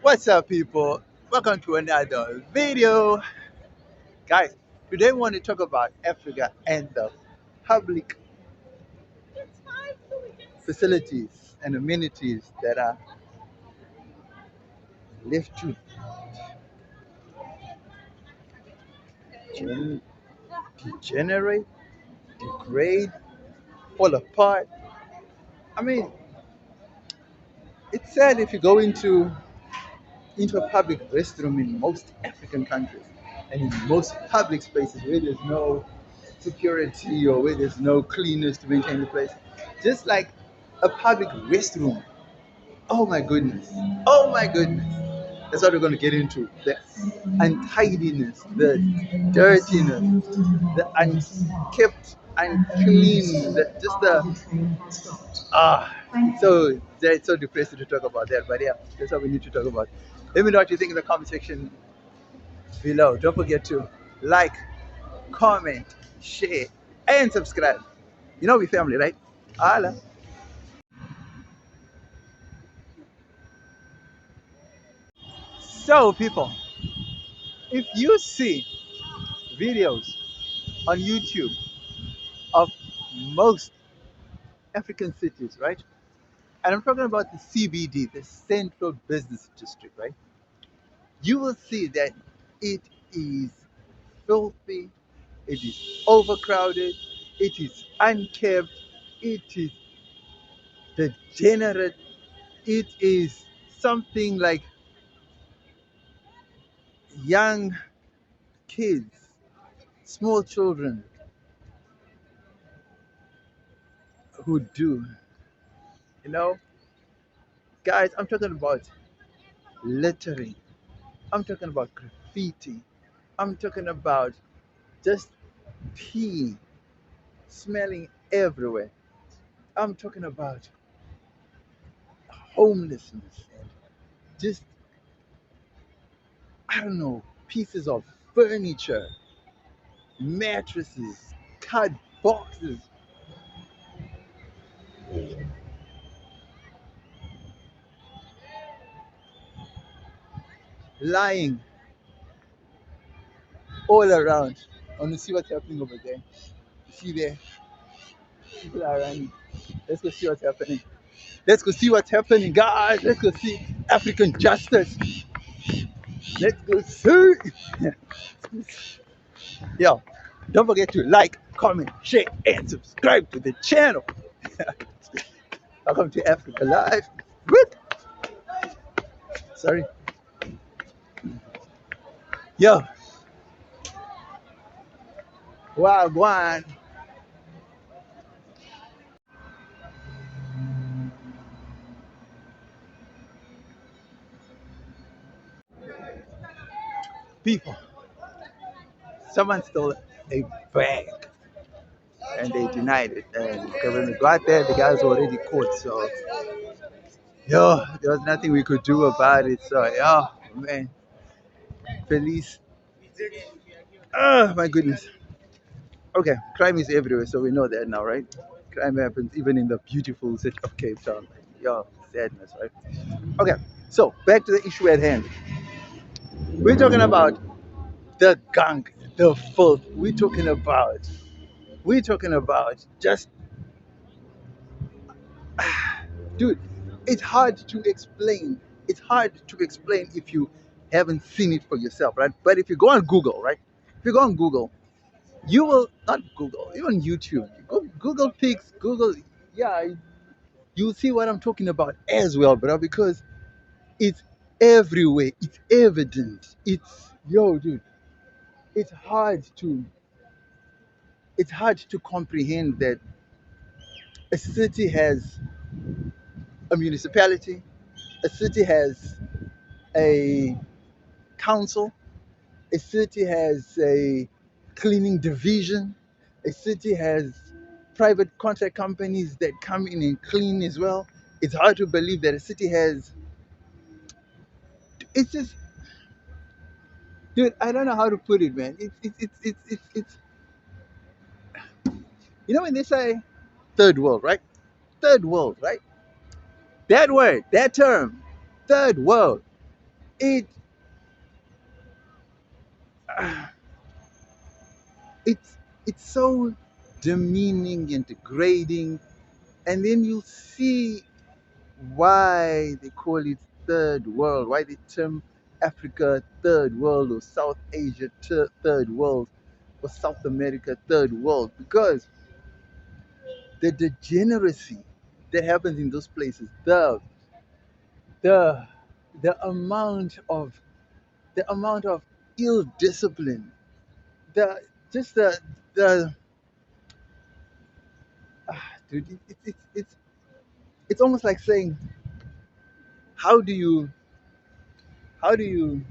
What's up, people? Welcome to another video. Guys, today we want to talk about Africa and the public facilities and amenities that are left to degenerate, degrade, fall apart. I mean, it's sad if you go into a public restroom in most African countries and in most public spaces where there's no security or where there's no cleaners to maintain the place. Just like a public restroom. Oh my goodness. Oh my goodness. That's what we're going to get into. The untidiness, the dirtiness, the unkept, unclean, just the so it's so depressing to talk about that. But yeah, that's what we need to talk about. Let me know what you think in the comment section below. Don't forget to like, comment, share, and subscribe. You know we family, right? Holla. So people, if you see videos on YouTube of most African cities, right? And I'm talking about the CBD, the Central Business District, right? You will see that it is filthy, it is overcrowded, it is unkept, it is degenerate, it is something like young kids, small children who do, you know? Guys, I'm talking about littering, I'm talking about graffiti, I'm talking about just pee smelling everywhere. I'm talking about homelessness and just, I don't know, pieces of furniture, mattresses, card boxes lying all around. I want to see what's happening over there. You see there? People are running. Let's go see what's happening. Let's go see what's happening, guys. Let's go see African justice. Let's go see. Yo, don't forget to like, comment, share, and subscribe to the channel. Welcome to Africa Live. Good. Sorry. Yo, Wagwan. People, someone stole a bag and they denied it. And when we got there, the guys were already caught. So, yo, there was nothing we could do about it. So, yo, man, police. Oh, my goodness. Okay, crime is everywhere. So we know that now, right? Crime happens even in the beautiful city of Cape Town. Yo, sadness, right? Okay, so back to the issue at hand. We're talking about the gunk, the filth. We're talking about just, dude, it's hard to explain. It's hard to explain if you haven't seen it for yourself, right? But if you go on Google, right? If you go on Google, you will not Google, even YouTube. Google pics, Google, yeah, you'll see what I'm talking about as well, bro, because it's everywhere. It's evident. It's yo, dude. It's hard to it's hard to comprehend that a city has a municipality, a city has a council, a city has a cleaning division, a city has private contract companies that come in and clean as well. It's hard to believe that a city has. It's just, dude. I don't know how to put it, man. It's you know when they say third world, right? Third world, right? That word, that term, third world. It it's it's so demeaning and degrading, and then you see why they call it third world, why they term Africa third world, or South Asia third world, or South America third world, because the degeneracy that happens in those places, the the amount of ill discipline, the just the dude, it's almost like saying, how do you how do you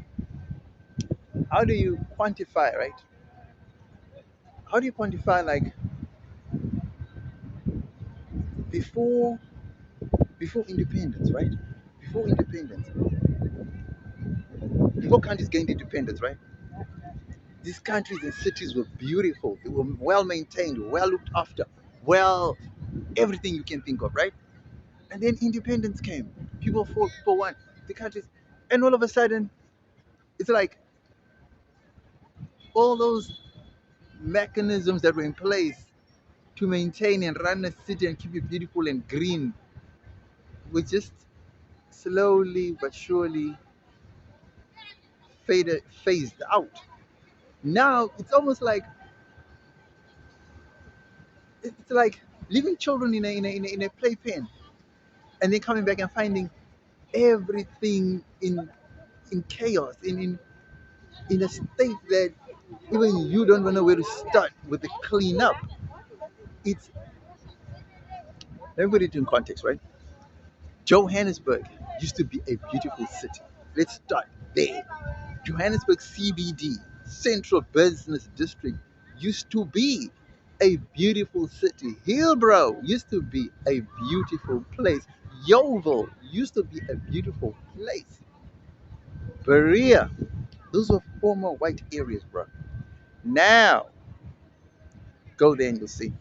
how do you quantify, right? How do you quantify, like, before before independence, right? Before independence, before countries gained independence, right? These countries and cities were beautiful. They were well maintained, well looked after, well, everything you can think of, right? And then independence came. People fought, people won. The countries, and all of a sudden, it's like all those mechanisms that were in place to maintain and run a city and keep it beautiful and green were just slowly but surely phased out. Now it's almost like it's like leaving children in a playpen, and then coming back and finding everything in chaos, in a state that even you don't even know where to start with the cleanup. It's Let me put it in context, right? Johannesburg used to be a beautiful city. Let's start there. Johannesburg CBD, Central Business District, used to be a beautiful city. Hillbrow used to be a beautiful place. Yeovil used to be a beautiful place. Berea, those were former white areas, bro. Now, go there and you'll see.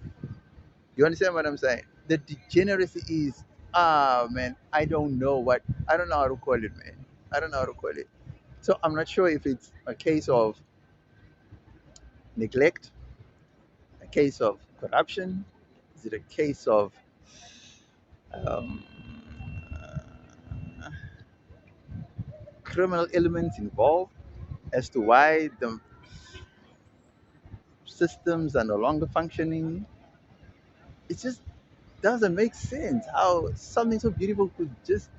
You understand what I'm saying? The degeneracy is, man, I don't know how to call it, man. I don't know how to call it. So I'm not sure if it's a case of neglect, a case of corruption? Is it a case of um, criminal elements involved as to why the systems are no longer functioning? It just doesn't make sense how something so beautiful could just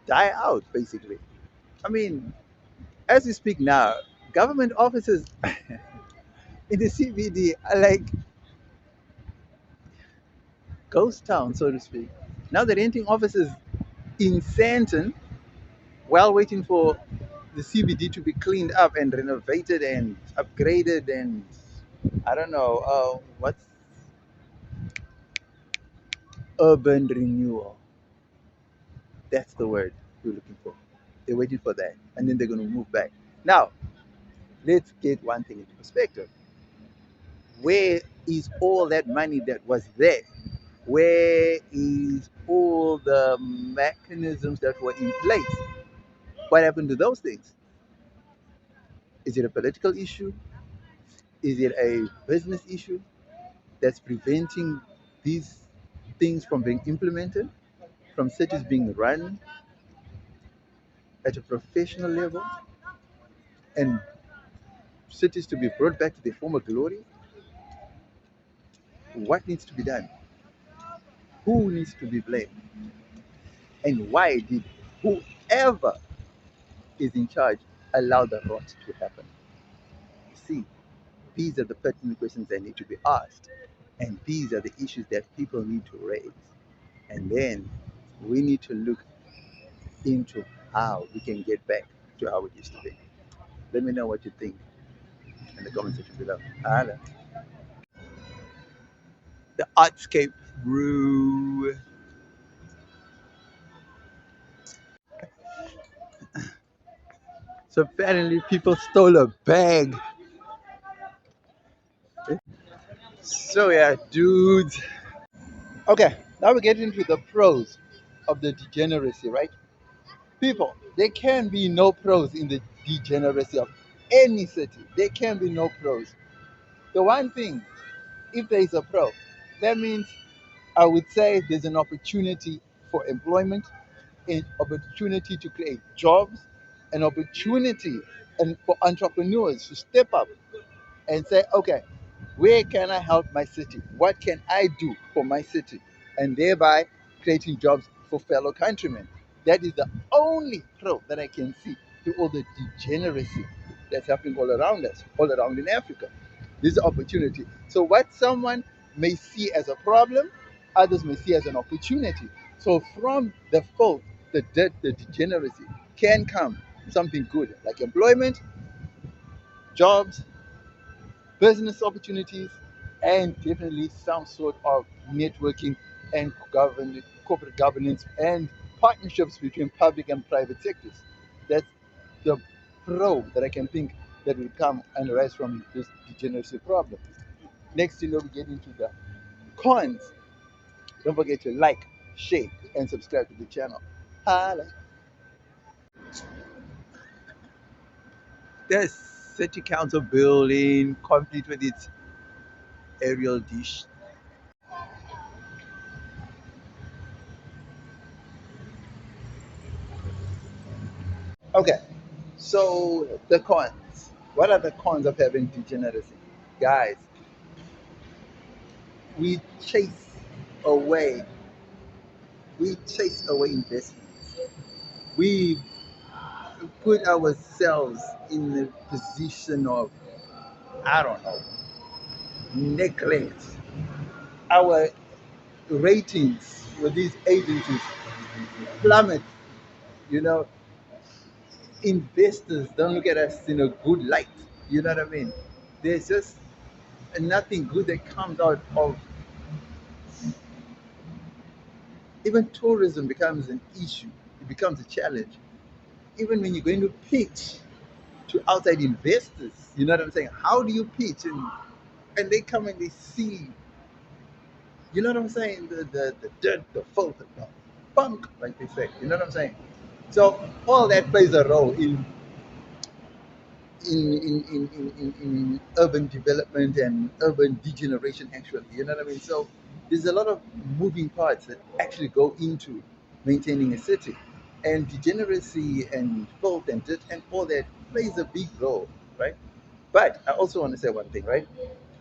die out, basically. I mean, as we speak now, government offices in the CBD are like ghost town, so to speak. Now they're renting offices in Santon while waiting for the CBD to be cleaned up and renovated and upgraded, and I don't know, what's urban renewal. That's the word we're looking for. They're waiting for that, and then they're going to move back. Now, let's get one thing into perspective. Where is all that money that was there? Where is all the mechanisms that were in place? What happened to those things? Is it a political issue? Is it a business issue that's preventing these things from being implemented, from cities being run at a professional level, and cities to be brought back to their former glory? What needs to be done? Who needs to be blamed? And why did whoever is in charge allow the rot to happen? You see, these are the pertinent questions that need to be asked. And these are the issues that people need to raise. And then we need to look into how we can get back to how it used to be. Let me know what you think in the comment section below. Holla. The artscape brew. So apparently people stole a bag. So yeah, dudes. Okay, now we get into the pros of the degeneracy, right? People, there can be no pros in the degeneracy of any city. There can be no pros. The one thing, if there is a pro, that means I would say there's an opportunity for employment, an opportunity to create jobs, an opportunity and for entrepreneurs to step up and say, okay, where can I help my city? What can I do for my city? And thereby creating jobs for fellow countrymen. That is the only pro that I can see to all the degeneracy that's happening all around us, all around in Africa. This is an opportunity. So what someone may see as a problem, others may see as an opportunity. So from the fault, the dirt, the degeneracy can come something good like employment, jobs, business opportunities, and definitely some sort of networking and corporate governance and partnerships between public and private sectors. That's the pro that I can think that will come and arise from this degeneracy problem. Next, we get into the cons. Don't forget to like, share, and subscribe to the channel. Holla. There's city council building complete with its aerial dish. Okay, so the cons. What are the cons of having degeneracy? Guys, we chase away, we chase away investments. We put ourselves in a position of, I don't know, neglect. Our ratings with these agencies plummet. You know, investors don't look at us in a good light. You know what I mean? There's just nothing good that comes out of even tourism becomes an issue. It becomes a challenge. Even when you're going to pitch to outside investors, you know what I'm saying? How do you pitch? And they come and they see, you know what I'm saying? The dirt, the filth, the funk, like they say. You know what I'm saying? So all that plays a role in urban development and urban degeneration actually, you know what I mean? So there's a lot of moving parts that actually go into maintaining a city, and degeneracy and filth and dirt and all that plays a big role, right? But I also want to say one thing, right?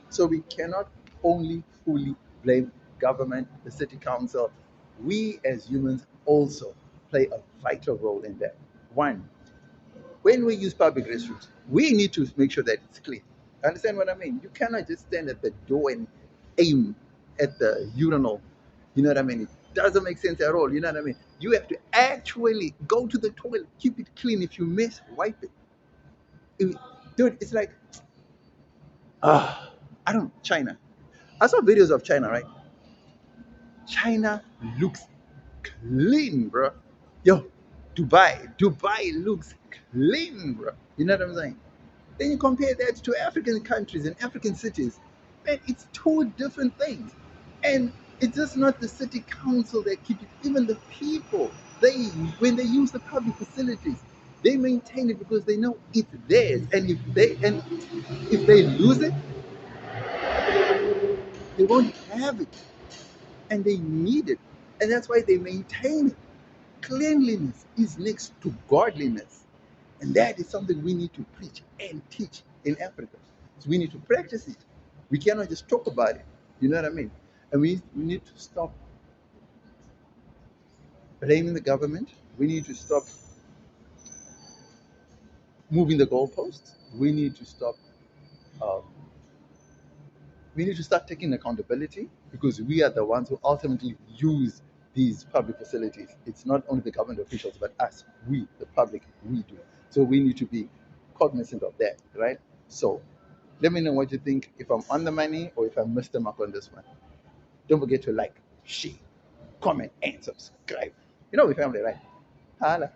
So we cannot only fully blame government, the city council. We as humans also play a vital role in that. One, when we use public restrooms, we need to make sure that it's clean. Understand what I mean? You cannot just stand at the door and aim at the urinal. You know what I mean? It doesn't make sense at all. You know what I mean? You have to actually go to the toilet, keep it clean. If you miss, wipe it. It- Dude, it's like, I don't, China. I saw videos of China, right? China looks clean, bro. Yo, Dubai looks clean, bro. You know what I'm saying? Then you compare that to African countries and African cities, man, it's two different things. And it's just not the city council that keep it, even the people, they when they use the public facilities, they maintain it because they know it's theirs. And if they lose it, they won't have it. And they need it. And that's why they maintain it. Cleanliness is next to godliness. And that is something we need to preach and teach in Africa. So we need to practice it. We cannot just talk about it. You know what I mean? And we need to stop blaming the government. We need to stop moving the goalposts. Um, we need to start taking accountability because we are the ones who ultimately use these public facilities. It's not only the government officials, but us, we, the public, we do. So we need to be cognizant of that, right? So let me know what you think, if I'm on the money or if I missed the mark on this one. Don't forget to like, share, comment, and subscribe. You know, we family, right? Holla.